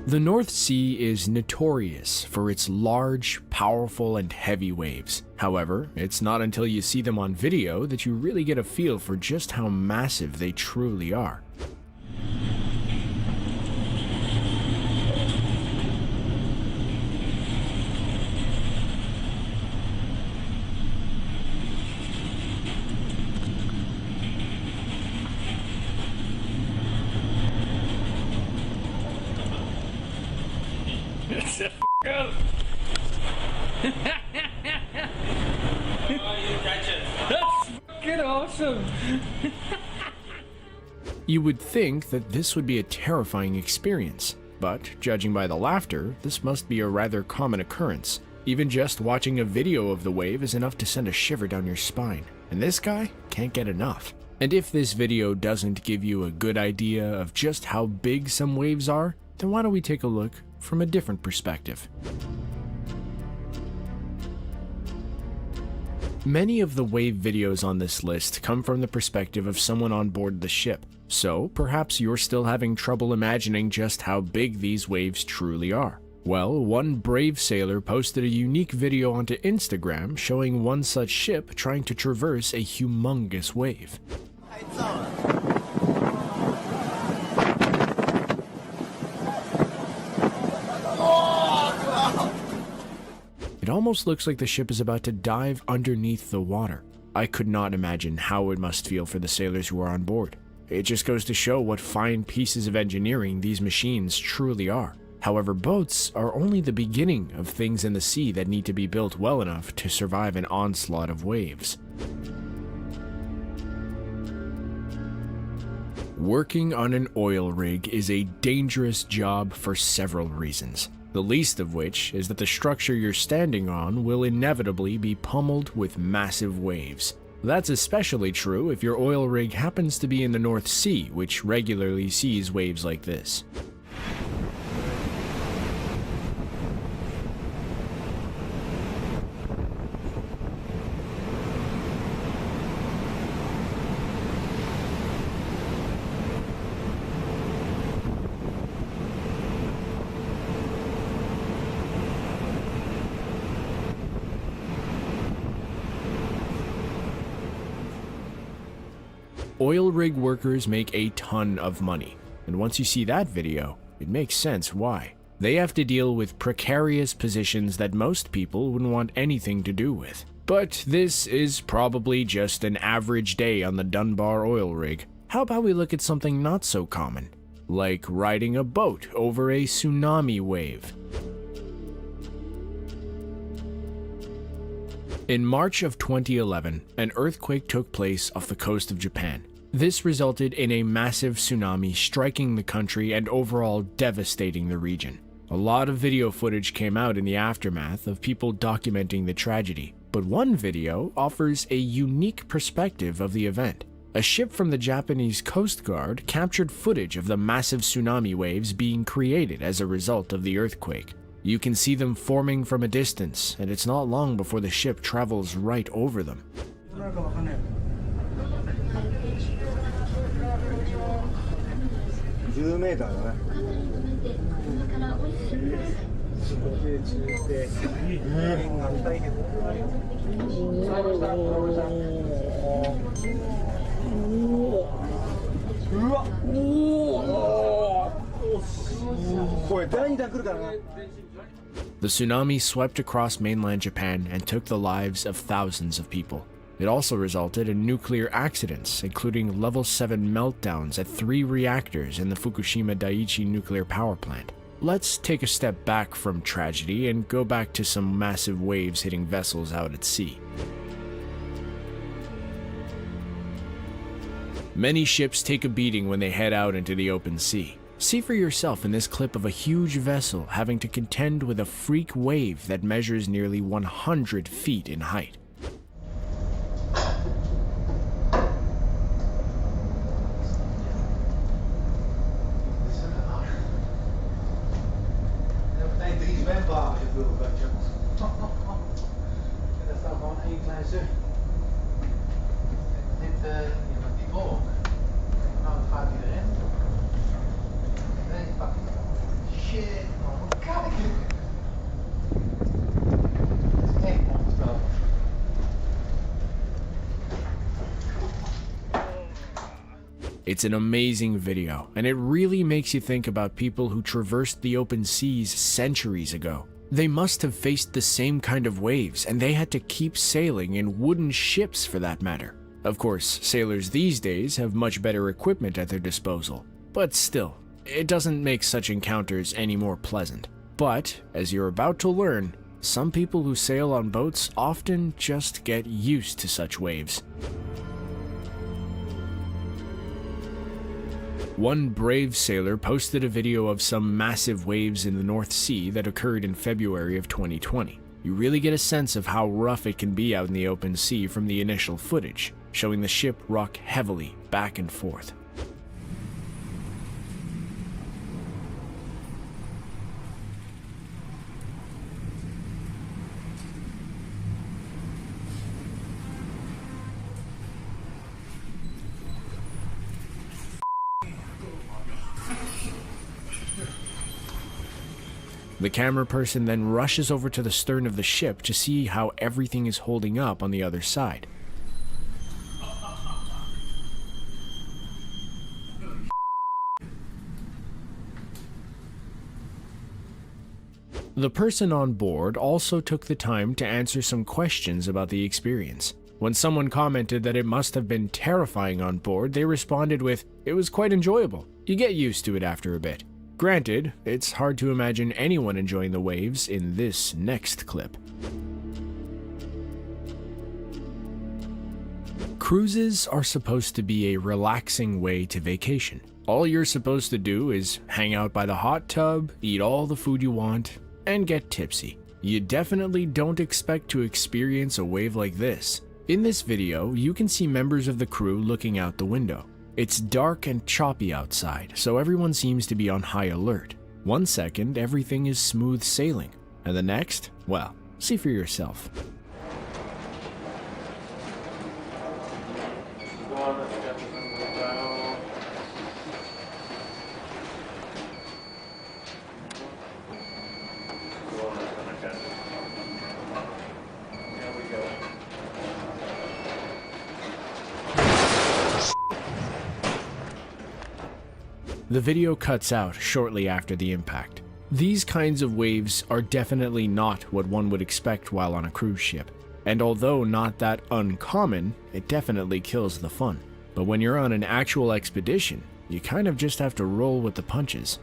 The North Sea is notorious for its large, powerful, and heavy waves. However, it's not until you see them on video that you really get a feel for just how massive they truly are. Go. That's fucking awesome. You would think that this would be a terrifying experience, but judging by the laughter, this must be a rather common occurrence. Even just watching a video of the wave is enough to send a shiver down your spine, and this guy can't get enough. And if this video doesn't give you a good idea of just how big some waves are, then why don't we take a look from a different perspective. Many of the wave videos on this list come from the perspective of someone on board the ship, so perhaps you're still having trouble imagining just how big these waves truly are. Well, one brave sailor posted a unique video onto Instagram showing one such ship trying to traverse a humongous wave. It almost looks like the ship is about to dive underneath the water. I could not imagine how it must feel for the sailors who are on board. It just goes to show what fine pieces of engineering these machines truly are. However, boats are only the beginning of things in the sea that need to be built well enough to survive an onslaught of waves. Working on an oil rig is a dangerous job for several reasons. The least of which is that the structure you're standing on will inevitably be pummeled with massive waves. That's especially true if your oil rig happens to be in the North Sea, which regularly sees waves like this. Oil rig workers make a ton of money, and once you see that video, it makes sense why. They have to deal with precarious positions that most people wouldn't want anything to do with. But this is probably just an average day on the Dunbar oil rig. How about we look at something not so common, like riding a boat over a tsunami wave. In March of 2011, an earthquake took place off the coast of Japan. This resulted in a massive tsunami striking the country and overall devastating the region. A lot of video footage came out in the aftermath of people documenting the tragedy, but one video offers a unique perspective of the event. A ship from the Japanese Coast Guard captured footage of the massive tsunami waves being created as a result of the earthquake. You can see them forming from a distance, and it's not long before the ship travels right over them. 10メーターだね。うわ、これ第2弾来るからな。 The tsunami swept across mainland Japan and took the lives of thousands of people. It also resulted in nuclear accidents, including level 7 meltdowns at 3 reactors in the Fukushima Daiichi nuclear power plant. Let's take a step back from tragedy and go back to some massive waves hitting vessels out at sea. Many ships take a beating when they head out into the open sea. See for yourself in this clip of a huge vessel having to contend with a freak wave that measures nearly 100 feet in height. Shit. It's an amazing video, and it really makes you think about people who traversed the open seas centuries ago. They must have faced the same kind of waves, and they had to keep sailing in wooden ships for that matter. Of course, sailors these days have much better equipment at their disposal, but still, it doesn't make such encounters any more pleasant. But, as you're about to learn, some people who sail on boats often just get used to such waves. One brave sailor posted a video of some massive waves in the North Sea that occurred in February of 2020. You really get a sense of how rough it can be out in the open sea from the initial footage, showing the ship rock heavily back and forth. The camera person then rushes over to the stern of the ship to see how everything is holding up on the other side. The person on board also took the time to answer some questions about the experience. When someone commented that it must have been terrifying on board, they responded with, "It was quite enjoyable. You get used to it after a bit." Granted, it's hard to imagine anyone enjoying the waves in this next clip. Cruises are supposed to be a relaxing way to vacation. All you're supposed to do is hang out by the hot tub, eat all the food you want, and get tipsy. You definitely don't expect to experience a wave like this. In this video, you can see members of the crew looking out the window. It's dark and choppy outside, so everyone seems to be on high alert. One second, everything is smooth sailing, and the next, well, see for yourself. The video cuts out shortly after the impact. These kinds of waves are definitely not what one would expect while on a cruise ship, and although not that uncommon, it definitely kills the fun. But when you're on an actual expedition, you kind of just have to roll with the punches.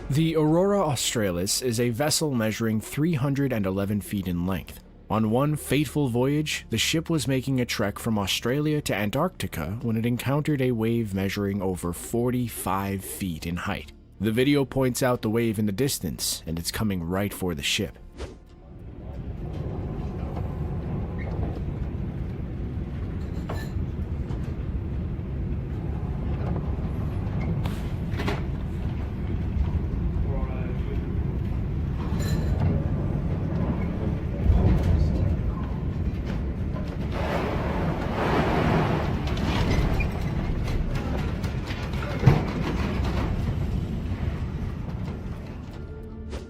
The Aurora Australis is a vessel measuring 311 feet in length. On one fateful voyage, the ship was making a trek from Australia to Antarctica when it encountered a wave measuring over 45 feet in height. The video points out the wave in the distance, and it's coming right for the ship.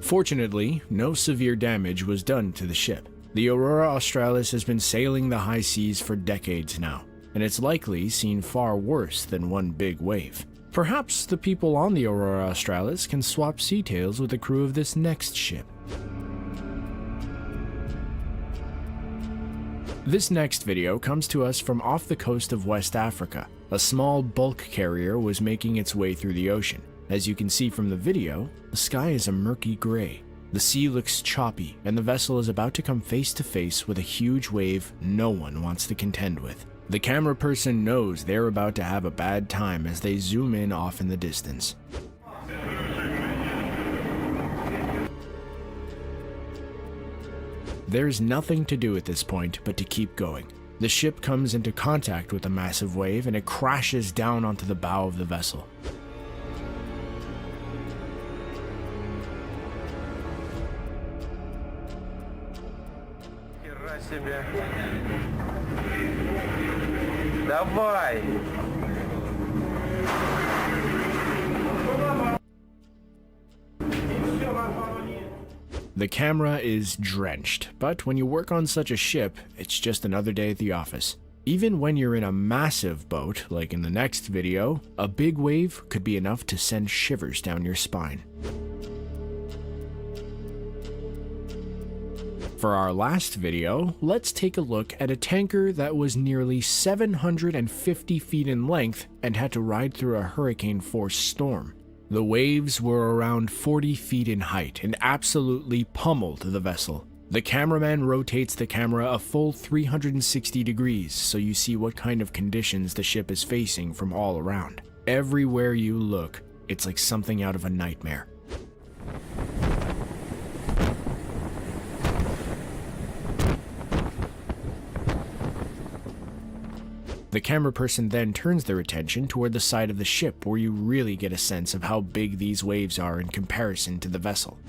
Fortunately, no severe damage was done to the ship. The Aurora Australis has been sailing the high seas for decades now, and it's likely seen far worse than one big wave. Perhaps the people on the Aurora Australis can swap sea tales with the crew of this next ship. This next video comes to us from off the coast of West Africa. A small bulk carrier was making its way through the ocean. As you can see from the video, the sky is a murky gray. The sea looks choppy, and the vessel is about to come face to face with a huge wave no one wants to contend with. The camera person knows they're about to have a bad time as they zoom in off in the distance. There's nothing to do at this point but to keep going. The ship comes into contact with a massive wave and it crashes down onto the bow of the vessel. Давай! The camera is drenched, but when you work on such a ship, it's just another day at the office. Even when you're in a massive boat, like in the next video, a big wave could be enough to send shivers down your spine. For our last video, let's take a look at a tanker that was nearly 750 feet in length and had to ride through a hurricane-force storm. The waves were around 40 feet in height and absolutely pummeled the vessel. The cameraman rotates the camera a full 360 degrees so you see what kind of conditions the ship is facing from all around. Everywhere you look, it's like something out of a nightmare. The camera person then turns their attention toward the side of the ship where you really get a sense of how big these waves are in comparison to the vessel.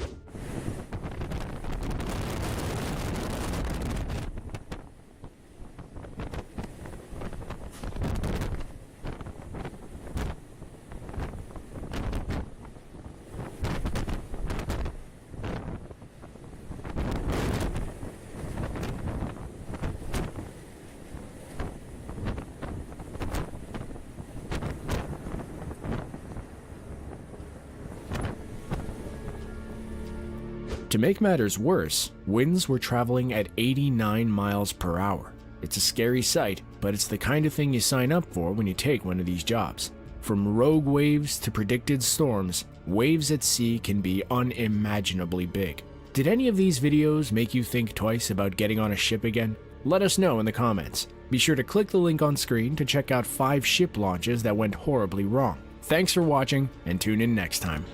To make matters worse, winds were traveling at 89 miles per hour. It's a scary sight, but it's the kind of thing you sign up for when you take one of these jobs. From rogue waves to predicted storms, waves at sea can be unimaginably big. Did any of these videos make you think twice about getting on a ship again? Let us know in the comments. Be sure to click the link on screen to check out 5 ship launches that went horribly wrong. Thanks for watching, and tune in next time.